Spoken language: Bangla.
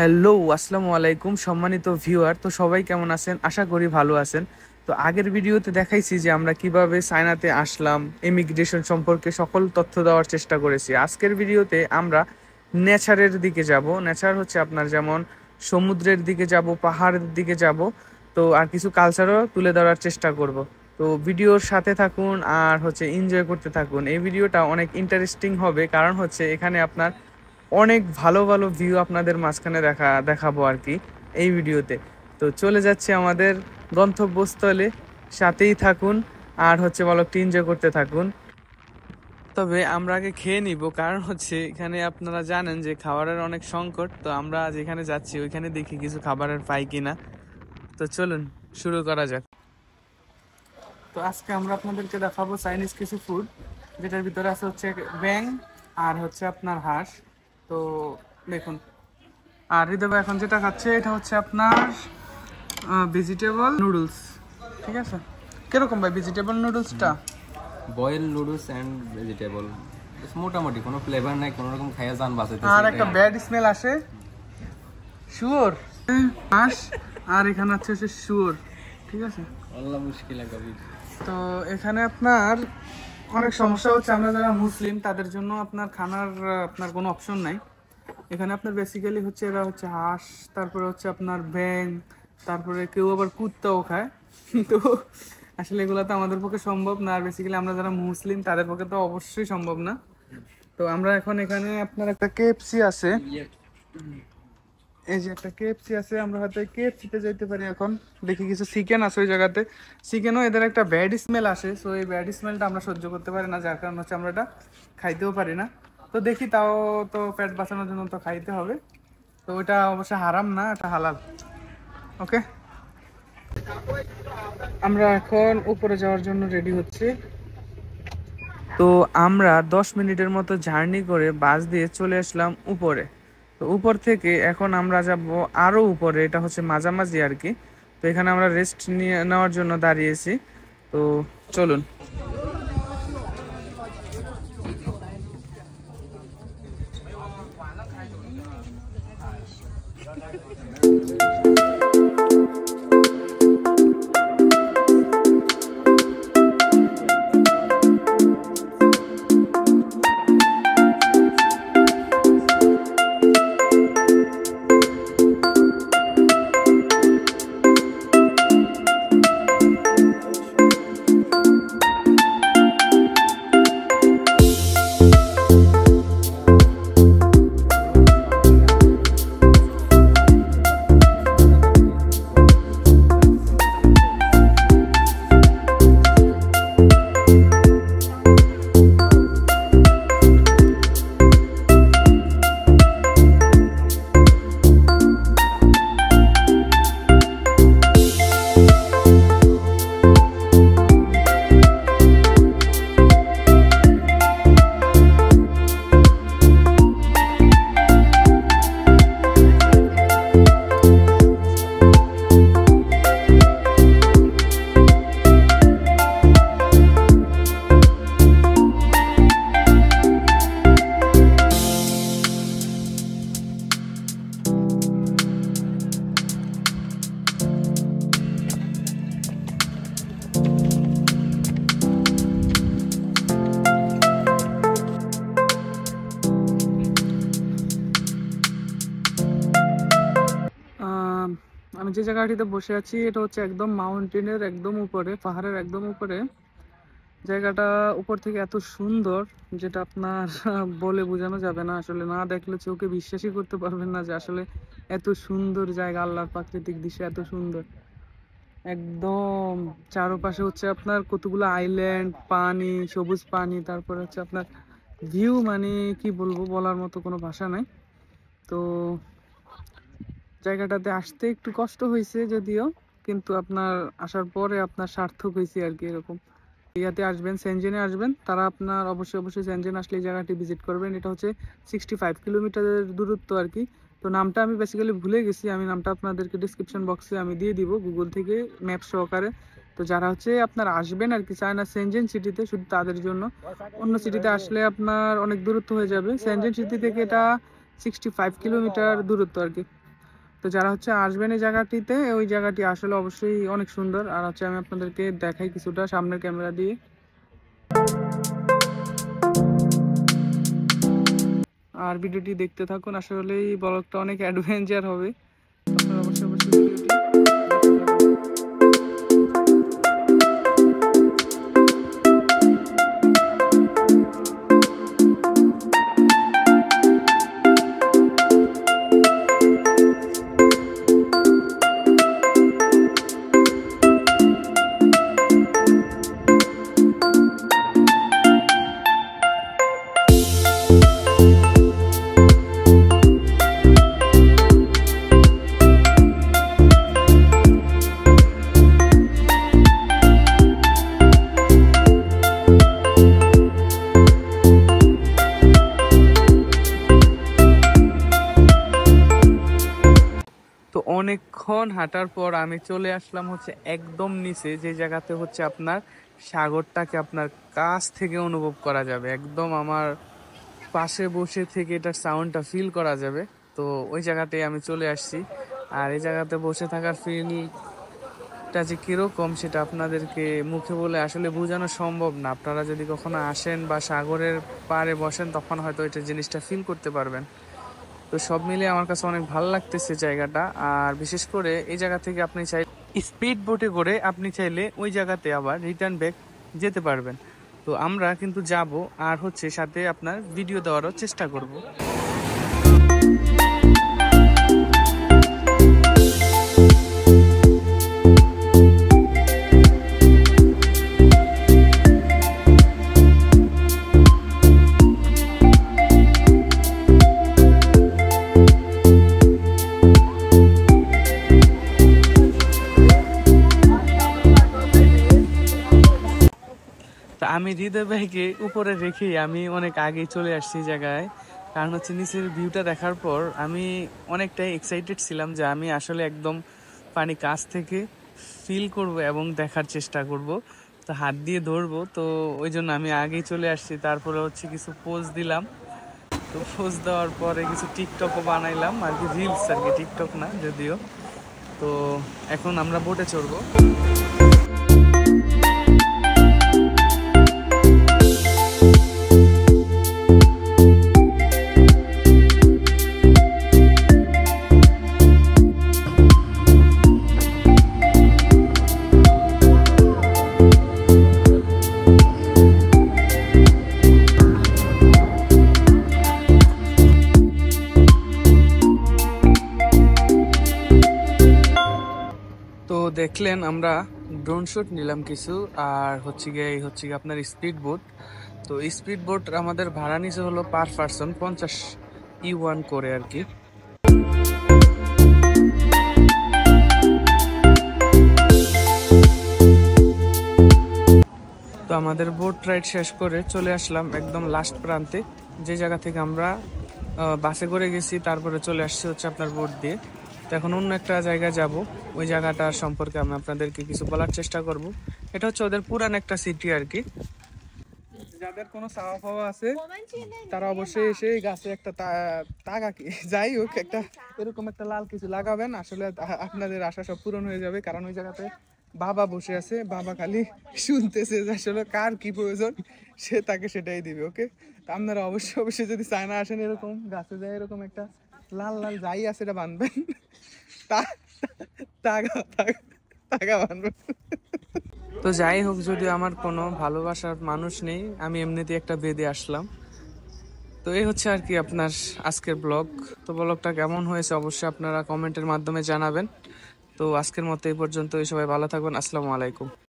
হ্যালো, আসসালামু আলাইকুম সম্মানিত ভিউয়ার। তো সবাই কেমন আছেন? আশা করি ভালো আছেন। তো আগের ভিডিওতে দেখাইছি যে আমরা কিভাবে চায়নাতে আসলাম, ইমিগ্রেশন সম্পর্কে সকল তথ্য দেওয়ার চেষ্টা করেছি। আজকের ভিডিওতে আমরা নেচারের দিকে যাব। নেচার হচ্ছে আপনার যেমন সমুদ্রের দিকে যাব, পাহাড়ের দিকে যাব। তো আর কিছু কালচারও তুলে ধরার চেষ্টা করব। তো ভিডিওর সাথে থাকুন আর হচ্ছে এনজয় করতে থাকুন। এই ভিডিওটা অনেক ইন্টারেস্টিং হবে, কারণ হচ্ছে এখানে আপনার অনেক ভালো ভালো ভিউ আপনাদের মাঝখানে দেখাবো আর কি এই ভিডিওতে। তো চলে যাচ্ছে আমাদের গন্তব্যস্থলে, সাথেই থাকুন আর হচ্ছে ব্লগটি এনজয় করতে থাকুন। তবে আমরা আগে খেয়ে নিব, কারণ হচ্ছে এখানে আপনারা জানেন যে খাবারের অনেক সংকট। তো আমরা যেখানে যাচ্ছি ওইখানে দেখি কিছু খাবারের পাই কিনা। তো চলুন শুরু করা যাক। তো আজকে আমরা আপনাদেরকে দেখাবো চাইনিজ কিছু ফুড, যেটার ভিতরে আছে হচ্ছে ব্যাং আর হচ্ছে আপনার হাঁস। তো দেখুন, আর হৃদয় এখন যেটা খাচ্ছে এটা হচ্ছে আপনার ভেজিটেবল নুডলস। ঠিক আছে, কিরকম ভাই ভেজিটেবল নুডলসটা? বয়েল নুডলস এন্ড ভেজিটেবল, মোটামুটি কোনো ফ্লেভার নাই, কোনো রকম খাইয়া যান বাঁচাইতে। আর একটা ব্যাড স্মেল আসে শুয়োর হাঁস, আর এখানে হচ্ছে শুয়োর। ঠিক আছে, আল্লাহ মুশকিল কবি। তো এখানে আপনার অনেক সমস্যা হচ্ছে, আমরা যারা মুসলিম তাদের জন্য আপনার খানার আপনার কোনো অপশন নাই। এখানে আপনার বেসিক্যালি হচ্ছে এরা হচ্ছে হাঁস, তারপরে হচ্ছে আপনার ব্যাং, তারপরে কেউ আবার কুত্তাও খায়। তো আসলে এগুলো তো আমাদের পক্ষে সম্ভব না, আর বেসিক্যালি আমরা যারা মুসলিম তাদের পক্ষে তো অবশ্যই সম্ভব না। তো আমরা এখন এখানে আপনার একটা কেএফসি আছে, এই যে একটা কেএফসি আছে, আমরা হয়তো কেএফসিতে যেতে পারি। এখন দেখি কিছু চিকেন আছে ওই জায়গাতে। চিকেনও এদের একটা ব্যাড স্মেল আসে, সো এই ব্যাড স্মেলটা আমরা সহ্য করতে পারি না, যার কারণে হচ্ছে আমরা এটা খাইতেও পারি না। তো দেখি, তাও তো পেট বাঁচানোর জন্য তো খাইতে হবে। তো ওইটা অবশ্য হারাম না, এটা হালাল। ওকে, আমরা এখন উপরে যাওয়ার জন্য রেডি হচ্ছি। তো আমরা 10 মিনিটের মতো জার্নি করে বাস দিয়ে চলে আসলাম উপরে। তো উপর থেকে এখন আমরা যাব আরো উপরে, এটা হচ্ছে মাঝামাঝি আর কি। তো এখানে আমরা রেস্ট নেওয়ার জন্য দাঁড়িয়েছি। তো চলুন। আমি যে জায়গাটিতে বসে আছি এটা হচ্ছে একদম মাউন্টেনের একদম উপরে, পাহাড়ের একদম উপরে। জায়গাটা উপর থেকে এত সুন্দর, যেটা আপনার বলে বোঝানো যাবে না। আসলে না দেখলে চোখে বিশ্বাসই করতে পারবেন না যে আসলে এত সুন্দর জায়গা, আল্লাহর প্রাকৃতিক দৃশ্য এত সুন্দর। একদম চারপাশে হচ্ছে আপনার কতগুলো আইল্যান্ড, পানি, সবুজ পানি, তারপরে হচ্ছে আপনার ভিউ, মানে কি বলবো, বলার মতো কোনো ভাষা নাই। তো জায়গাটাতে আসতে একটু কষ্ট হয়েছে যদিও, কিন্তু আপনার আসার পরে আপনার সার্থক হয়েছে আর কি। এরকম ইয়াতে আসবেন, সেনজেনে আসবেন, তারা আপনার অবশ্যই সেনজেন আসলে এই জায়গাটি ভিজিট করবেন। এটা হচ্ছে 65 কিলোমিটারের দূরত্ব আর কি। তো নামটা আমি বেসিক্যালি ভুলে গেছি, আমি নামটা আপনাদেরকে ডিসক্রিপশন বক্সে আমি দিয়ে দিব গুগল থেকে ম্যাপ সহকারে। তো যারা হচ্ছে আপনারা আসবেন আর কি চায়না সেনজেন সিটিতে, শুধু তাদের জন্য। অন্য সিটিতে আসলে আপনার অনেক দূরত্ব হয়ে যাবে। সেনজেন সিটি থেকে এটা 65 কিলোমিটার দূরত্ব আর কি। তো যারা হচ্ছে আসবেন এই জায়গাটিতে, ওই জায়গাটি আসলে অবশ্যই অনেক সুন্দর। আর হচ্ছে আমি আপনাদেরকে দেখাই কিছুটা সামনের ক্যামেরা দিয়ে। আর ভিডিওটি দেখতে থাকুন, আসলে এই ব্লগটা অনেক অ্যাডভেঞ্চার হবে। আপনারা অবশ্যই অবশ্যই ভিডিওটি দেখতে থাকুন। তো অনেকক্ষণ হাঁটার পর আমি চলে আসলাম হচ্ছে একদম নিচে, যে জায়গাতে হচ্ছে আপনার সাগরটাকে আপনার কাছ থেকে অনুভব করা যাবে, একদম আমার পাশে বসে থেকে এটার সাউন্ডটা ফিল করা যাবে। তো ওই জায়গাতে আমি চলে আসছি। আর এই জায়গাতে বসে থাকার ফিলটা যে কিরকম সেটা আপনাদেরকে মুখে বলে আসলে বোঝানো সম্ভব না। আপনারা যদি কখনো আসেন বা সাগরের পাড়ে বসেন তখন হয়তো এটা জিনিসটা ফিল করতে পারবেন। তো সব মিলিয়ে আমার কাছে অনেক ভালো লাগতেছে জায়গাটা। আর বিশেষ করে এই জায়গা থেকে আপনি চাই স্পিড বোটে করে আপনি চাইলে ওই জায়গাতে আবার রিটার্ন ব্যাক যেতে পারবেন। তো আমরা কিন্তু যাব, আর হচ্ছে সাথে আপনার ভিডিও দেওয়ারও চেষ্টা করব। তা আমি হৃদয় ভাইকে উপরে রেখে আমি অনেক আগেই চলে আসছি এই জায়গায়। কারণ হচ্ছে নিচের ভিউটা দেখার পর আমি অনেকটাই এক্সাইটেড ছিলাম যে আমি আসলে একদম পানি কাছ থেকে ফিল করব এবং দেখার চেষ্টা করব, তো হাত দিয়ে ধরবো। তো ওই জন্য আমি আগেই চলে আসছি। তারপরে হচ্ছে কিছু পোজ দিলাম। তো পোজ দেওয়ার পরে কিছু টিকটকও বানাইলাম আর কি, রিলস আর কি, টিকটক না যদিও। তো এখন আমরা বোটে চড়বো। তো দেখলেন আমরা ড্রোন শুট নিলাম কিছু, আর হচ্ছে গিয়ে এই হচ্ছে গিয়ে আপনার স্পিড বোট। তো স্পিড বোট আমাদের ভাড়া নিচে হলো পার পার্সন 50 ইউয়ান করে আর কি। তো আমাদের বোট রাইড শেষ করে চলে আসলাম একদম লাস্ট প্রান্তে, যে জায়গা থেকে আমরা বাসে করে গেছি, তারপরে চলে আসছি হচ্ছে আপনার বোট দিয়ে। তো এখন অন্য একটা জায়গায় যাব, ওই জায়গাটা সম্পর্কে আমি আপনাদেরকে কিছু বলার চেষ্টা করব। এটা হচ্ছে ওদের পুরান একটা সিটি আর কি। যাদের কোনো চাওয়া পাওয়া আছে তারা অবশ্যই এসে এই গাছে একটা তাগা কি যাই হোক একটা এরকম একটা লাল কিছু লাগাবেন, আসলে আপনাদের আশা সব পূরণ হয়ে যাবে। কারণ ওই জায়গাতে বাবা বসে আছে, বাবা খালি শুনতেছে যে আসলে কার কি প্রয়োজন, সে তাকে সেটাই দিবে। ওকে, তো আপনারা অবশ্যই অবশ্যই যদি চায়না আসেন এরকম গাছে যায় এরকম একটা লাল লাল যাই আছে এটা বানবেন, তাগা তাগা তাগা বানবেন। তো যাই হোক, যদি আমার কোনো ভালোবাসার মানুষ নেই, আমি এমনিতেই একটা বেঁধে আসলাম। তো এই হচ্ছে আর কি আপনার আজকের ব্লগ। তো ব্লগটা কেমন হয়েছে অবশ্যই আপনারা কমেন্টের মাধ্যমে জানাবেন। তো আজকের মতো এই পর্যন্ত, সবাই ভালো থাকবেন। আসসালামু আলাইকুম।